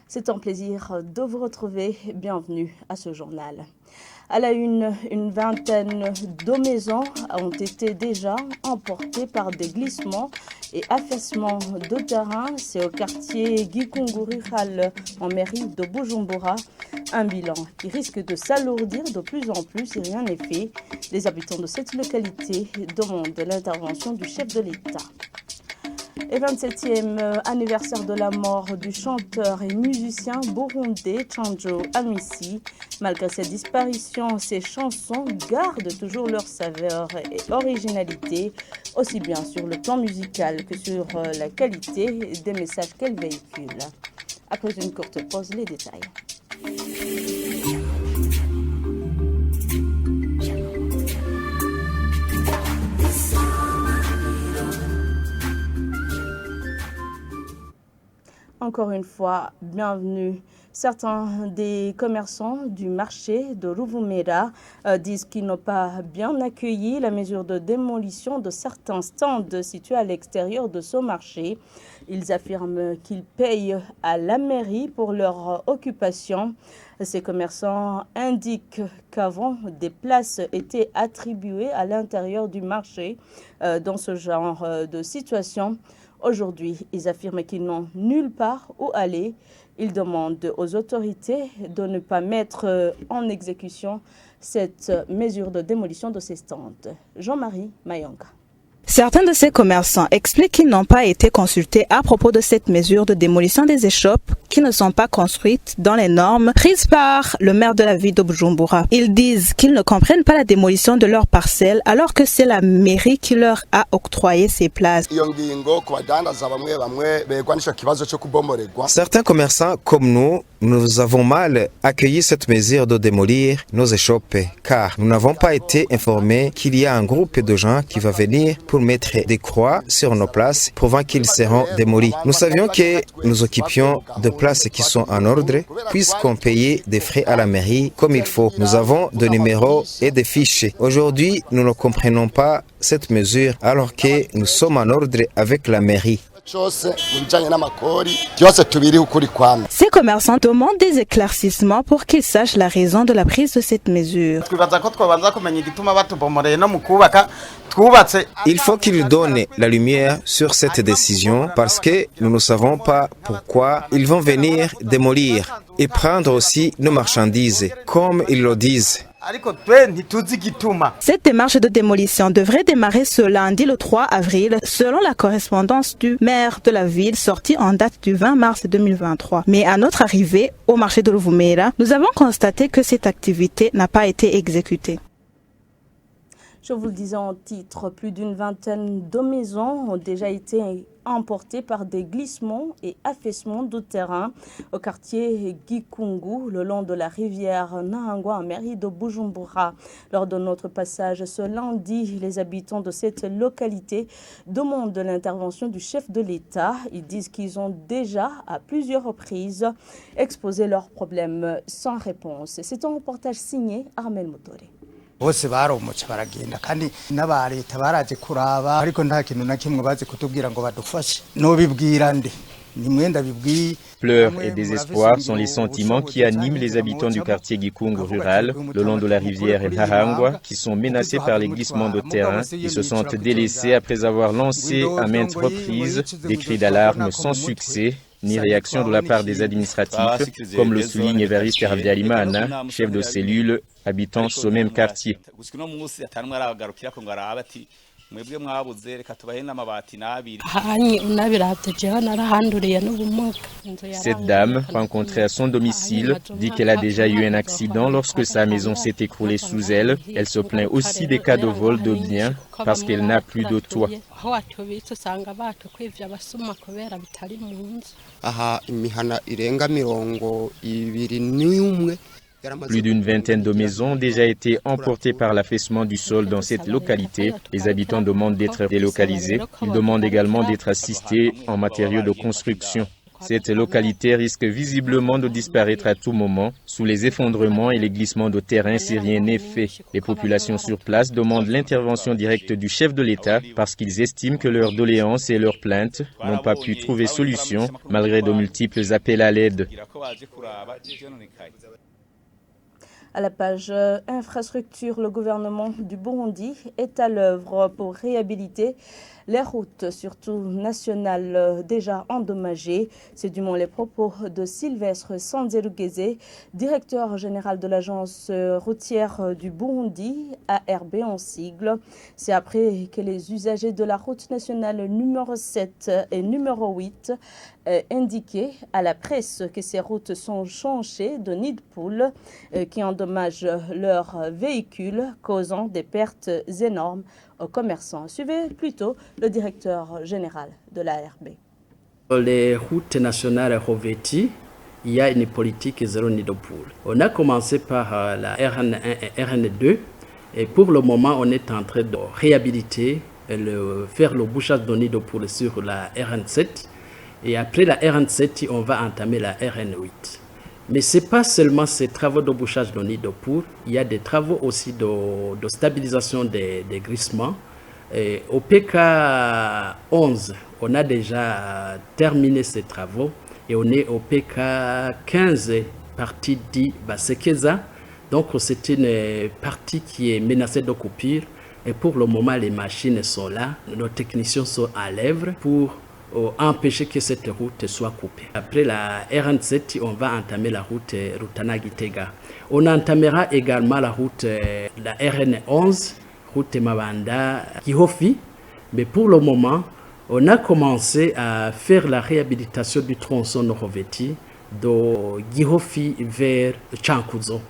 C'est un plaisir de vous retrouver. Bienvenue à ce journal. À la une vingtaine de maisons ont été déjà emportées par des glissements et affaissements de terrain. C'est au quartier Gikungu rural en mairie de Bujumbura. Un bilan qui risque de s'alourdir de plus en plus si rien n'est fait. Les habitants de cette localité demandent l'intervention du chef de l'État. Et 27e anniversaire de la mort du chanteur et musicien burundais Tchandjo Amisi. Malgré sa disparition, ses chansons gardent toujours leur saveur et originalité, aussi bien sur le plan musical que sur la qualité des messages qu'elle véhicule. Après une courte pause, les détails. Encore une fois, bienvenue. Certains des commerçants du marché de Ruvumera disent qu'ils n'ont pas bien accueilli la mesure de démolition de certains stands situés à l'extérieur de ce marché. Ils affirment qu'ils payent à la mairie pour leur occupation. Ces commerçants indiquent qu'avant, des places étaient attribuées à l'intérieur du marché dans ce genre de situation. Aujourd'hui, ils affirment qu'ils n'ont nulle part où aller. Ils demandent aux autorités de ne pas mettre en exécution cette mesure de démolition de ces stands. Jean-Marie Mayonga. Certains de ces commerçants expliquent qu'ils n'ont pas été consultés à propos de cette mesure de démolition des échoppes qui ne sont pas construites dans les normes prises par le maire de la ville de Bujumbura. Ils disent qu'ils ne comprennent pas la démolition de leurs parcelles alors que c'est la mairie qui leur a octroyé ces places. Certains commerçants comme nous avons mal accueilli cette mesure de démolir nos échoppes car nous n'avons pas été informés qu'il y a un groupe de gens qui va venir pour mettre des croix sur nos places, prouvant qu'ils seront démolis. Nous savions que nous occupions de places qui sont en ordre, puisqu'on payait des frais à la mairie comme il faut. Nous avons des numéros et des fiches. Aujourd'hui, nous ne comprenons pas cette mesure alors que nous sommes en ordre avec la mairie. Ces commerçants demandent des éclaircissements pour qu'ils sachent la raison de la prise de cette mesure. Il faut qu'ils donnent la lumière sur cette décision parce que nous ne savons pas pourquoi ils vont venir démolir et prendre aussi nos marchandises, comme ils le disent. Cette démarche de démolition devrait démarrer ce lundi le 3 avril selon la correspondance du maire de la ville sortie en date du 20 mars 2023. Mais à notre arrivée au marché de Ruvumera, nous avons constaté que cette activité n'a pas été exécutée. Je vous le disais en titre, plus d'une vingtaine de maisons ont déjà été emportées par des glissements et affaissements de terrain au quartier Gikungu, le long de la rivière Nahangwa, en mairie de Bujumbura. Lors de notre passage ce lundi, les habitants de cette localité demandent l'intervention du chef de l'État. Ils disent qu'ils ont déjà, à plusieurs reprises, exposé leurs problèmes sans réponse. C'est un reportage signé Armel Motore. bose baromotse baragenda kandi n'aba leta baraje kuraba ariko nta kintu na kimwe bazi kutubwira ngo badufashe nobibwira nde ni mwenda bibwi. Pleurs et désespoir sont les sentiments qui animent les habitants du quartier Gikungu rural, le long de la rivière Nahangwa, qui sont menacés par les glissements de terrain. Ils se sentent délaissés après avoir lancé à maintes reprises des cris d'alarme sans succès, ni réaction de la part des administratifs, comme le souligne Evariste Habyarimana, chef de cellule, habitant ce même quartier. Cette dame, rencontrée à son domicile, dit qu'elle a déjà eu un accident lorsque sa maison s'est écroulée sous elle. Elle se plaint aussi des cas de vol de biens parce qu'elle n'a plus de toit. Plus d'une vingtaine de maisons ont déjà été emportées par l'affaissement du sol dans cette localité. Les habitants demandent d'être délocalisés. Ils demandent également d'être assistés en matériaux de construction. Cette localité risque visiblement de disparaître à tout moment sous les effondrements et les glissements de terrain si rien n'est fait. Les populations sur place demandent l'intervention directe du chef de l'État parce qu'ils estiment que leurs doléances et leurs plaintes n'ont pas pu trouver solution malgré de multiples appels à l'aide. À la page infrastructure, le gouvernement du Burundi est à l'œuvre pour réhabiliter les routes, surtout nationales, déjà endommagées. C'est du moins les propos de Sylvestre Sanzerugeze, directeur général de l'agence routière du Burundi, ARB en sigle. C'est après que les usagers de la route nationale numéro 7 et numéro 8 indiqué à la presse que ces routes sont jonchées de nids de poules qui endommagent leurs véhicules, causant des pertes énormes aux commerçants. Suivez plutôt le directeur général de l'ARB. Les routes nationales revêtues, il y a une politique zéro nid de poule. On a commencé par la RN1 et RN2 et pour le moment on est en train de réhabiliter et faire le bouchage de nids de poule sur la RN7. Et après la RN7, on va entamer la RN8. Mais ce n'est pas seulement ces travaux de bouchage de nid de poule, il y a des travaux aussi de stabilisation des glissements. Et au PK 11, on a déjà terminé ces travaux et on est au PK 15, partie dit Basekeza. Donc c'est une partie qui est menacée de coupure et pour le moment les machines sont là, nos techniciens sont à l'œuvre pour empêcher que cette route soit coupée. Après la RN7, on va entamer la route Rutana-Gitega. On entamera également la route la RN11, route Mabanda-Gihofi. Mais pour le moment, on a commencé à faire la réhabilitation du tronçon revêtu de Gihofi vers Chankuzo.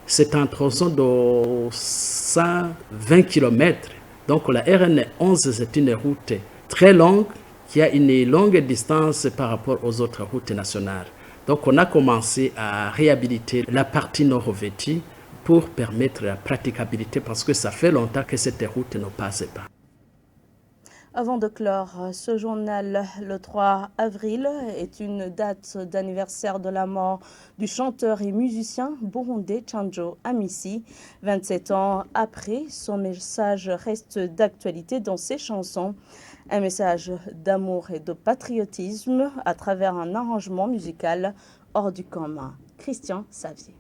C'est un tronçon de 120 km. Donc la RN11, c'est une route très longue qui a une longue distance par rapport aux autres routes nationales. Donc on a commencé à réhabiliter la partie non revêtue pour permettre la praticabilité parce que ça fait longtemps que cette route ne passe pas. Avant de clore ce journal, le 3 avril est une date d'anniversaire de la mort du chanteur et musicien burundais Tchandjo Amisi. 27 ans après, son message reste d'actualité dans ses chansons. Un message d'amour et de patriotisme à travers un arrangement musical hors du commun. Christian Savier.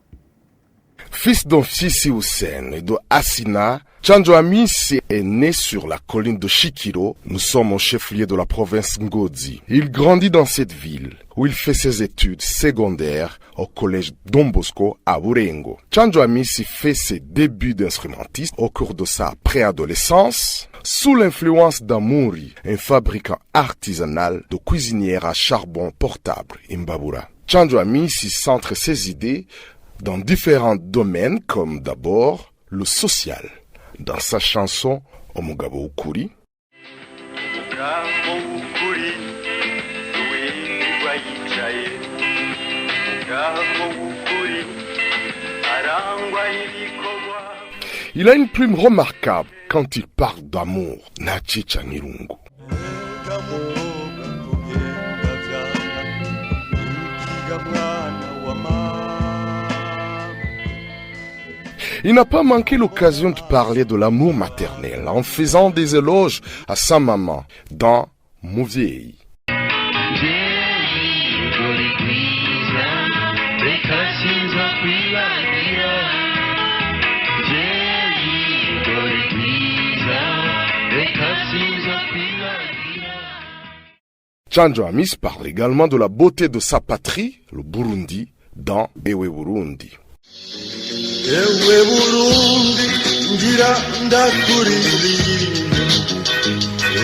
Fils d'Ofsisi Hussein et de Assina, Tchandjo Amisi est né sur la colline de Chikiro. Nous sommes au chef-lieu de la province Ngozi. Il grandit dans cette ville où il fait ses études secondaires au collège Don Bosco à Burengo. Tchandjo Amisi fait ses débuts d'instrumentiste au cours de sa préadolescence sous l'influence d'Amouri, un fabricant artisanal de cuisinières à charbon portable Imbabura. Tchandjo Amisi centre ses idées dans différents domaines comme d'abord le social. Dans sa chanson Omugabo Ukuri, il a une plume remarquable quand il parle d'amour. Nachicha Nirungu. Il n'a pas manqué l'occasion de parler de l'amour maternel en faisant des éloges à sa maman dans Muvyeyi. Tchandjo Amisi parle également de la beauté de sa patrie, le Burundi, dans Ewe Burundi. Ewe Burundi, ngira ndakuririmbe.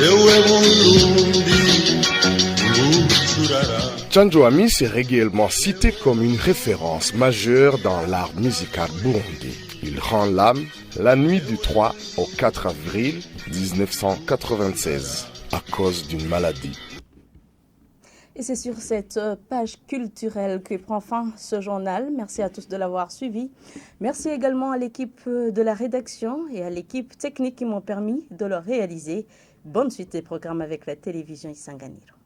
Ewe Burundi, ngucurara. Tchandjo Amisi est régulièrement cité comme une référence majeure dans l'art musical burundais. Il rend l'âme la nuit du 3 au 4 avril 1996 à cause d'une maladie. Et c'est sur cette page culturelle que prend fin ce journal. Merci à tous de l'avoir suivi. Merci également à l'équipe de la rédaction et à l'équipe technique qui m'ont permis de le réaliser. Bonne suite des programmes avec la télévision Isanganiro.